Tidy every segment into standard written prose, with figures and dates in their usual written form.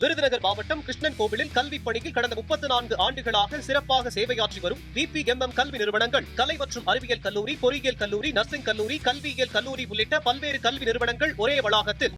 விருதுநகர் மாவட்டம் கிருஷ்ணன் கோவிலில் கல்வி பணியில் கடந்த 34 ஆண்டுகளாக சிறப்பாக சேவையாற்றி வரும் VPMM கல்வி நிறுவனங்கள், கலை மற்றும் அறிவியல் கல்லூரி, பொறியியல் கல்லூரி, நர்சிங் கல்லூரி, கல்வியியல் கல்லூரி உள்ளிட்ட பல்வேறு கல்வி நிறுவனங்கள் ஒரே வளாகத்தில்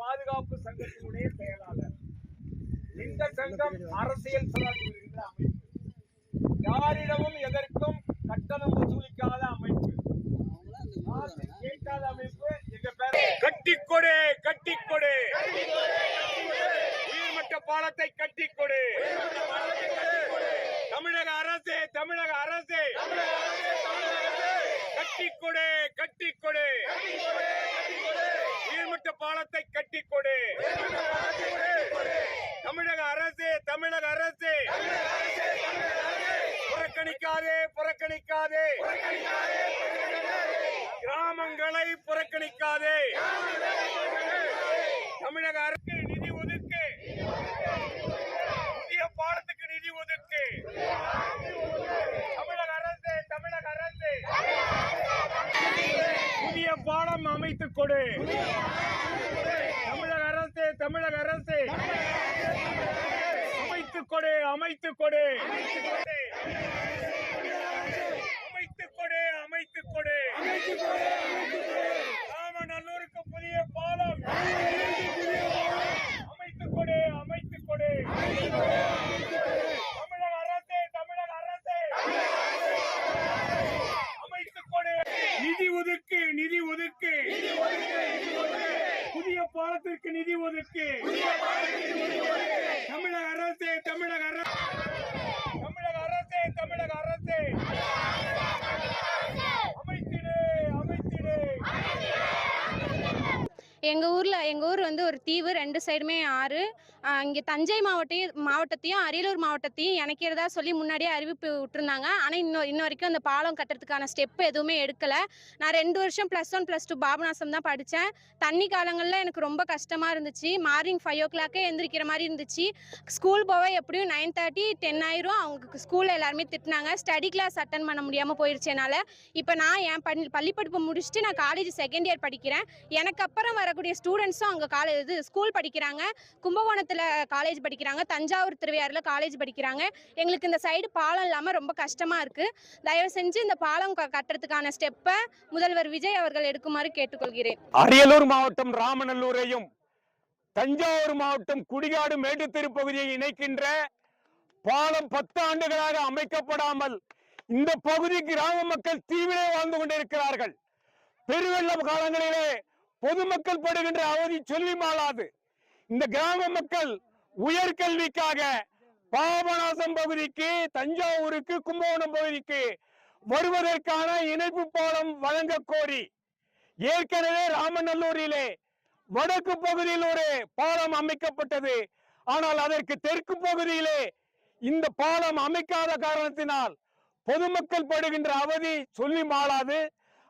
பாதுகாப்பு சங்கத்தினுடைய செயலாளர். இந்த சங்கம் அரசியல் அமைப்பு, யாரிடமும் எதற்கும் கட்டணம் வசூலிக்காத அமைப்பு, கேட்காத அமைப்பு. எங்க பேர் கட்டிக்கொடு, கட்டிக்கொடு, உயர்மட்ட பாலத்தை கட்டிக்கொடு. தமிழக அரசு, தமிழக அரசு கட்டிக்கொடு, கட்டிக்கொடு, உயர்மட்ட பாலத்தை கட்டிக்கொடு. தமிழக அரசு, தமிழக அரசு புறக்கணிக்காதே, புறக்கணிக்காதே, கிராமங்களை புறக்கணிக்காதே. தமிழக அரசு நிதி ஒதுக்கு, புதிய பாலத்துக்கு நிதி ஒதுக்கு. தமிழக அரசு, தமிழக அரசு புதிய பாலம் அமைத்துக் கொடு. தமிழக அரசு, தமிழக அரசு அமைத்துக் கொடு, அமைத்துக் கொடு, அமைத்துக் கொடு, அமைத்துக் கொடு. ராமநல்லூருக்கு புதிய பாலம் அமைத்துக் கொடு, அமைத்துக் கொடு. தமிழக அரசு, தமிழக அரசு அமைத்துக் கொடு. நிதி ஒதுக்கு, நிதி ஒதுக்கு, புதிய பாலத்திற்கு நிதி ஒதுக்கு. தமிழக அரசு, தமிழக அரசு, தமிழக அரசு, தமிழக அரசு அமைத்திடு, அமைத்திடு. எங்கள் ஊர் வந்து ஒரு தீவு, 2 சைடுமே ஆறு. இங்கே தஞ்சை மாவட்டத்தையும் அரியலூர் மாவட்டத்தையும் இணைக்கிறதா சொல்லி முன்னாடியே அறிவிப்பு விட்டுருந்தாங்க. ஆனால் இன்ன வரைக்கும் அந்த பாலம் கட்டுறதுக்கான ஸ்டெப் எதுவுமே எடுக்கலை. நான் 2 வருஷம் +1 +2 பாபநாசம் தான் படித்தேன். தண்ணி காலங்களில் எனக்கு ரொம்ப கஷ்டமாக இருந்துச்சு. மார்னிங் 5 o'clock எந்திரிக்கிற மாதிரி இருந்துச்சு. ஸ்கூல் போக எப்படியும் 9:30 10 ஆயிரும். அவங்க ஸ்கூலில் எல்லாருமே திட்டினாங்க. ஸ்டடி கிளாஸ் அட்டன் பண்ண முடியாமல் போயிடுச்சு என்னால். இப்போ நான் என் பள்ளிப்படிப்பு முடிச்சுட்டு நான் காலேஜ் 2nd இயர் படிக்கிறேன். எனக்கு அப்புறம் வரக்கூடிய ஸ்டூடெண்ட்ஸும் அங்கே ஸ்கூல் படிக்கிறாங்க. கும்பகோணத்தில் காலேஜ் படிக்கிறாங்க, தஞ்சாவூர் திருவையாறில் காலேஜ் படிக்கிறாங்க. எங்களுக்கு இந்த சைடு பாலம் இல்லாமல் ரொம்ப கஷ்டமாக இருக்குது. தயவு செஞ்சு இந்த பாலம் கட்டுறதுக்கான ஸ்டெப்பை முதல்வர் விஜய் அவர்கள் எடுக்குமாறு கேட்டுக்கொள்கிறேன். அரியலூர் மாவட்டம் ராமநல்லூரையும் தஞ்சாவூர் மாவட்டம் குடிகாடு மேட்டுத்தெரு பகுதியை இணைக்கின்ற பாலம் 10 ஆண்டுகளாக அமைக்கப்படாமல் இந்த பகுதி கிராம மக்கள் தீவிலே வாழ்ந்து கொண்டிருக்கிறார்கள். பெருவெள்ள காலங்களிலே பொதுமக்கள் படுகின்ற அவதி சொல்லி மாளாது. இந்த கிராம மக்கள் உயர்கல்விக்காக பாபநாசம் பகுதிக்கு, தஞ்சாவூருக்கு, கும்பகோணம் பகுதிக்கு வருவதற்கான இணைப்பு பாலம் வழங்க கோரி ஏற்கனவே ராமநல்லூரிலே வடக்கு பகுதியில் ஒரு பாலம் அமைக்கப்பட்டது. ஆனால் அதற்கு தெற்கு பகுதியிலே இந்த பாலம் அமைக்காத காரணத்தினால் பொதுமக்கள் படுகின்ற அவதி சொல்லி மாளாது.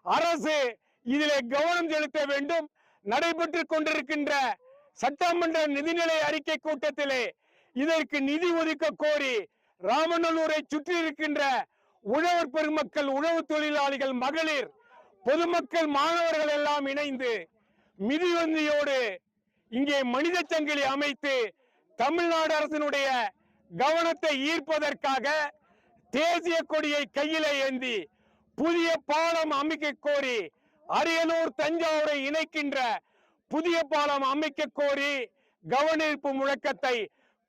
அரசு இதிலே கவனம் செலுத்த வேண்டும். நடைபெற்றுக் கொண்டிருக்கின்ற சட்டமன்ற நிதிநிலை அறிக்கை கூட்டத்திலே இதற்கு நிதி ஒதுக்க கோரி ராமநல்லூரை சுற்றி இருக்கின்ற உழவர் பெருமக்கள், உழவு தொழிலாளிகள், மகளிர், பொதுமக்கள், மாணவர்கள் எல்லாம் இணைந்து மிதிவந்தியோடு இங்கே மனித சங்கிலி அமைத்து தமிழ்நாடு அரசினுடைய கவனத்தை ஈர்ப்பதற்காக தேசிய கொடியை கையிலே ஏந்தி புதிய பாலம் அமைக்க கோரி அரியலூர் தஞ்சாவூரை இணைக்கின்ற புதிய பாலம் அமைக்க கோரி கவனிப்பு முழக்கத்தை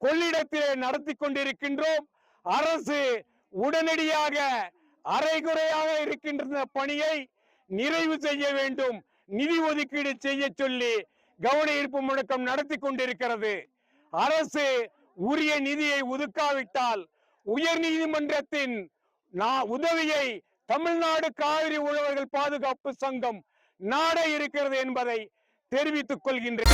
கொள்ளிடத்திலே நடத்தி கொண்டிருக்கின்றோம். அரசு உடனடியாக அரைகுறையாக இருக்கின்ற பணியை நிறைவு செய்ய வேண்டும், நிதி ஒதுக்கீடு செய்ய சொல்லி கவனிப்பு முழக்கம் நடத்தி கொண்டிருக்கிறது. அரசு உரிய நிதியை ஒதுக்காவிட்டால் உயர் நீதிமன்றத்தின் உதவியை தமிழ்நாடு காவிரி உழவர்கள் பாதுகாப்பு சங்கம் நாட இருக்கிறது என்பதை தெரிவித்துக் கொள்கின்றேன்.